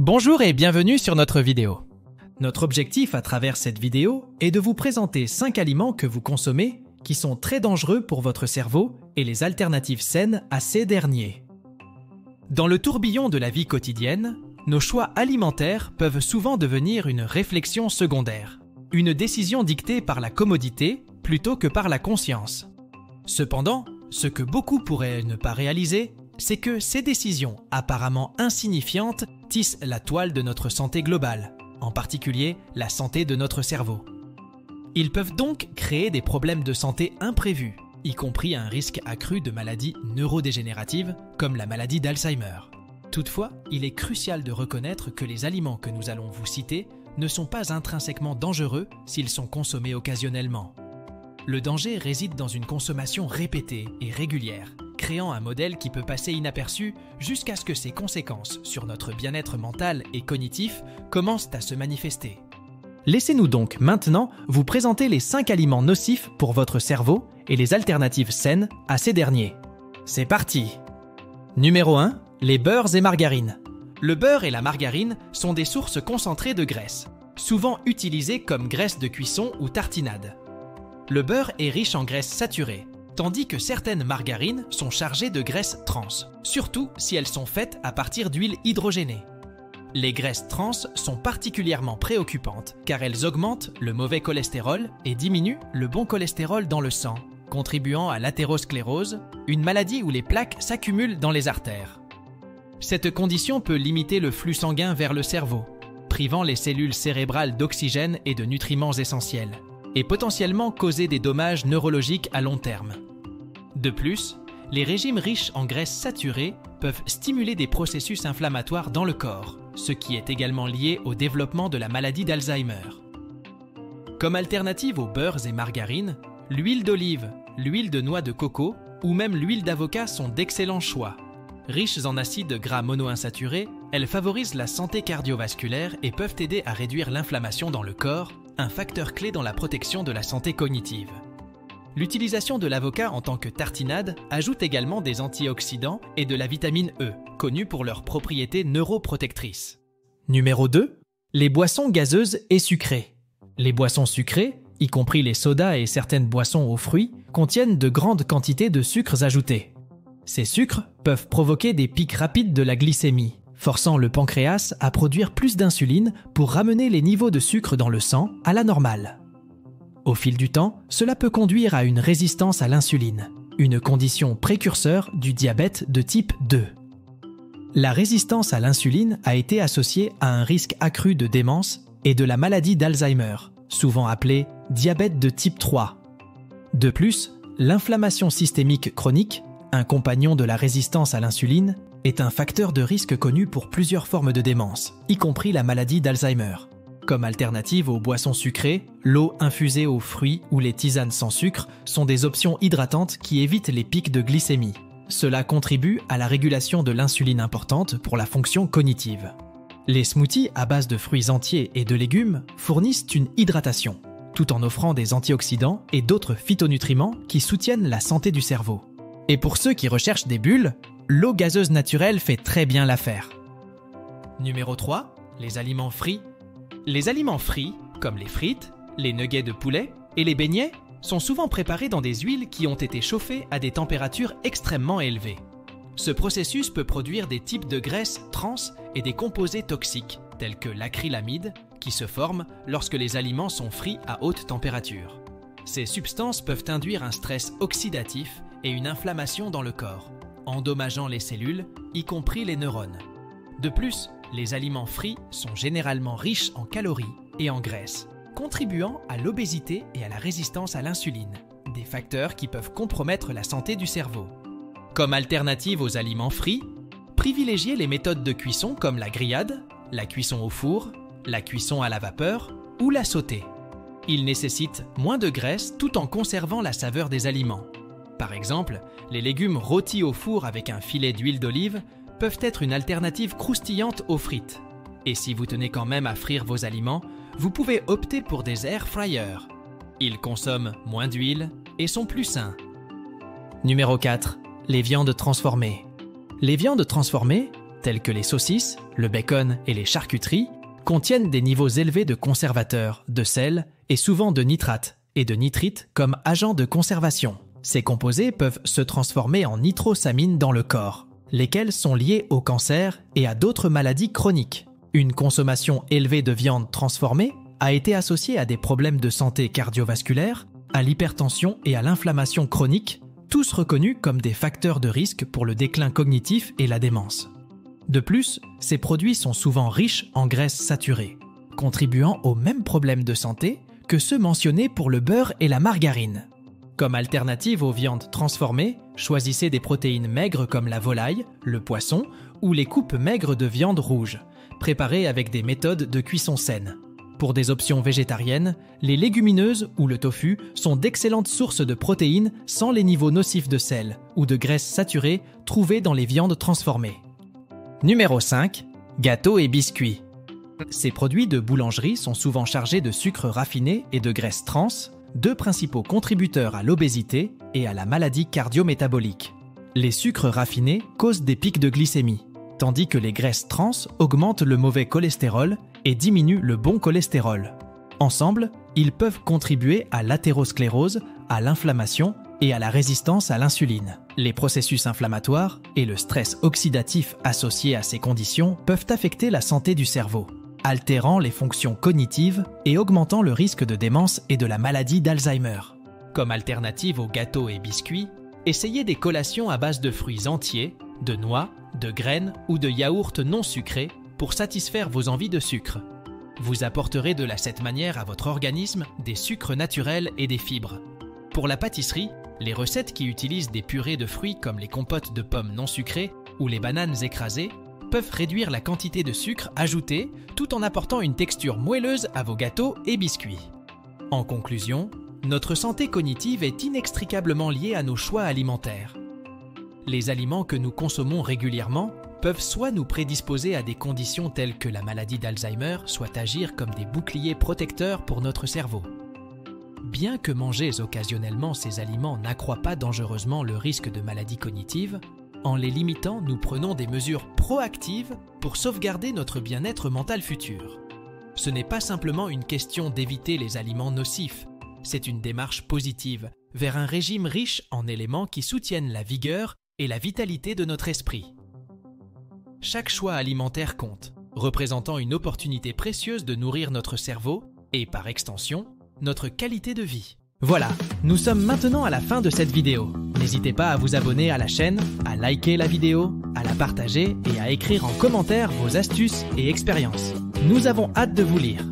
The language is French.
Bonjour et bienvenue sur notre vidéo. Notre objectif à travers cette vidéo est de vous présenter 5 aliments que vous consommez qui sont très dangereux pour votre cerveau et les alternatives saines à ces derniers. Dans le tourbillon de la vie quotidienne, nos choix alimentaires peuvent souvent devenir une réflexion secondaire, une décision dictée par la commodité plutôt que par la conscience. Cependant, ce que beaucoup pourraient ne pas réaliser, c'est que ces décisions apparemment insignifiantes tissent la toile de notre santé globale, en particulier la santé de notre cerveau. Ils peuvent donc créer des problèmes de santé imprévus, y compris un risque accru de maladies neurodégénératives comme la maladie d'Alzheimer. Toutefois, il est crucial de reconnaître que les aliments que nous allons vous citer ne sont pas intrinsèquement dangereux s'ils sont consommés occasionnellement. Le danger réside dans une consommation répétée et régulière, créant un modèle qui peut passer inaperçu jusqu'à ce que ses conséquences sur notre bien-être mental et cognitif commencent à se manifester. Laissez-nous donc maintenant vous présenter les 5 aliments nocifs pour votre cerveau et les alternatives saines à ces derniers. C'est parti! Numéro 1. Les beurres et margarines. Le beurre et la margarine sont des sources concentrées de graisse, souvent utilisées comme graisse de cuisson ou tartinade. Le beurre est riche en graisses saturées, tandis que certaines margarines sont chargées de graisses trans, surtout si elles sont faites à partir d'huiles hydrogénées. Les graisses trans sont particulièrement préoccupantes car elles augmentent le mauvais cholestérol et diminuent le bon cholestérol dans le sang, contribuant à l'athérosclérose, une maladie où les plaques s'accumulent dans les artères. Cette condition peut limiter le flux sanguin vers le cerveau, privant les cellules cérébrales d'oxygène et de nutriments essentiels, et potentiellement causer des dommages neurologiques à long terme. De plus, les régimes riches en graisses saturées peuvent stimuler des processus inflammatoires dans le corps, ce qui est également lié au développement de la maladie d'Alzheimer. Comme alternative aux beurres et margarines, l'huile d'olive, l'huile de noix de coco ou même l'huile d'avocat sont d'excellents choix. Riches en acides gras monoinsaturés, elles favorisent la santé cardiovasculaire et peuvent aider à réduire l'inflammation dans le corps, un facteur clé dans la protection de la santé cognitive. L'utilisation de l'avocat en tant que tartinade ajoute également des antioxydants et de la vitamine E, connue pour leurs propriétés neuroprotectrices. Numéro 2. Les boissons gazeuses et sucrées. Les boissons sucrées, y compris les sodas et certaines boissons aux fruits, contiennent de grandes quantités de sucres ajoutés. Ces sucres peuvent provoquer des pics rapides de la glycémie, forçant le pancréas à produire plus d'insuline pour ramener les niveaux de sucre dans le sang à la normale. Au fil du temps, cela peut conduire à une résistance à l'insuline, une condition précurseur du diabète de type 2. La résistance à l'insuline a été associée à un risque accru de démence et de la maladie d'Alzheimer, souvent appelée diabète de type 3. De plus, l'inflammation systémique chronique, un compagnon de la résistance à l'insuline, est un facteur de risque connu pour plusieurs formes de démence, y compris la maladie d'Alzheimer. Comme alternative aux boissons sucrées, l'eau infusée aux fruits ou les tisanes sans sucre sont des options hydratantes qui évitent les pics de glycémie. Cela contribue à la régulation de l'insuline importante pour la fonction cognitive. Les smoothies à base de fruits entiers et de légumes fournissent une hydratation, tout en offrant des antioxydants et d'autres phytonutriments qui soutiennent la santé du cerveau. Et pour ceux qui recherchent des bulles, l'eau gazeuse naturelle fait très bien l'affaire. Numéro 3. Les aliments frits. Les aliments frits, comme les frites, les nuggets de poulet et les beignets, sont souvent préparés dans des huiles qui ont été chauffées à des températures extrêmement élevées. Ce processus peut produire des types de graisses trans et des composés toxiques, tels que l'acrylamide, qui se forment lorsque les aliments sont frits à haute température. Ces substances peuvent induire un stress oxydatif et une inflammation dans le corps, endommageant les cellules, y compris les neurones. De plus, les aliments frits sont généralement riches en calories et en graisses, contribuant à l'obésité et à la résistance à l'insuline, des facteurs qui peuvent compromettre la santé du cerveau. Comme alternative aux aliments frits, privilégiez les méthodes de cuisson comme la grillade, la cuisson au four, la cuisson à la vapeur ou la sautée. Ils nécessitent moins de graisse tout en conservant la saveur des aliments. Par exemple, les légumes rôtis au four avec un filet d'huile d'olive peuvent être une alternative croustillante aux frites. Et si vous tenez quand même à frire vos aliments, vous pouvez opter pour des air fryers. Ils consomment moins d'huile et sont plus sains. Numéro 4. Les viandes transformées. Les viandes transformées, tels que les saucisses, le bacon et les charcuteries, contiennent des niveaux élevés de conservateurs, de sel et souvent de nitrates et de nitrites comme agents de conservation. Ces composés peuvent se transformer en nitrosamines dans le corps, lesquels sont liés au cancer et à d'autres maladies chroniques. Une consommation élevée de viande transformée a été associée à des problèmes de santé cardiovasculaire, à l'hypertension et à l'inflammation chronique, tous reconnus comme des facteurs de risque pour le déclin cognitif et la démence. De plus, ces produits sont souvent riches en graisses saturées, contribuant aux mêmes problèmes de santé que ceux mentionnés pour le beurre et la margarine. Comme alternative aux viandes transformées, choisissez des protéines maigres comme la volaille, le poisson ou les coupes maigres de viande rouge, préparées avec des méthodes de cuisson saines. Pour des options végétariennes, les légumineuses ou le tofu sont d'excellentes sources de protéines sans les niveaux nocifs de sel ou de graisses saturées trouvés dans les viandes transformées. Numéro 5. Gâteaux et biscuits. Ces produits de boulangerie sont souvent chargés de sucre raffiné et de graisses trans, deux principaux contributeurs à l'obésité et à la maladie cardio-métabolique. Les sucres raffinés causent des pics de glycémie, tandis que les graisses trans augmentent le mauvais cholestérol et diminuent le bon cholestérol. Ensemble, ils peuvent contribuer à l'athérosclérose, à l'inflammation et à la résistance à l'insuline. Les processus inflammatoires et le stress oxydatif associés à ces conditions peuvent affecter la santé du cerveau, altérant les fonctions cognitives et augmentant le risque de démence et de la maladie d'Alzheimer. Comme alternative aux gâteaux et biscuits, essayez des collations à base de fruits entiers, de noix, de graines ou de yaourts non sucrés pour satisfaire vos envies de sucre. Vous apporterez de cette manière à votre organisme des sucres naturels et des fibres. Pour la pâtisserie, les recettes qui utilisent des purées de fruits comme les compotes de pommes non sucrées ou les bananes écrasées peuvent réduire la quantité de sucre ajoutée tout en apportant une texture moelleuse à vos gâteaux et biscuits. En conclusion, notre santé cognitive est inextricablement liée à nos choix alimentaires. Les aliments que nous consommons régulièrement peuvent soit nous prédisposer à des conditions telles que la maladie d'Alzheimer, soit agir comme des boucliers protecteurs pour notre cerveau. Bien que manger occasionnellement ces aliments n'accroît pas dangereusement le risque de maladie cognitive, en les limitant, nous prenons des mesures proactives pour sauvegarder notre bien-être mental futur. Ce n'est pas simplement une question d'éviter les aliments nocifs, c'est une démarche positive vers un régime riche en éléments qui soutiennent la vigueur et la vitalité de notre esprit. Chaque choix alimentaire compte, représentant une opportunité précieuse de nourrir notre cerveau et, par extension, notre qualité de vie. Voilà, nous sommes maintenant à la fin de cette vidéo. N'hésitez pas à vous abonner à la chaîne, à liker la vidéo, à la partager et à écrire en commentaire vos astuces et expériences. Nous avons hâte de vous lire.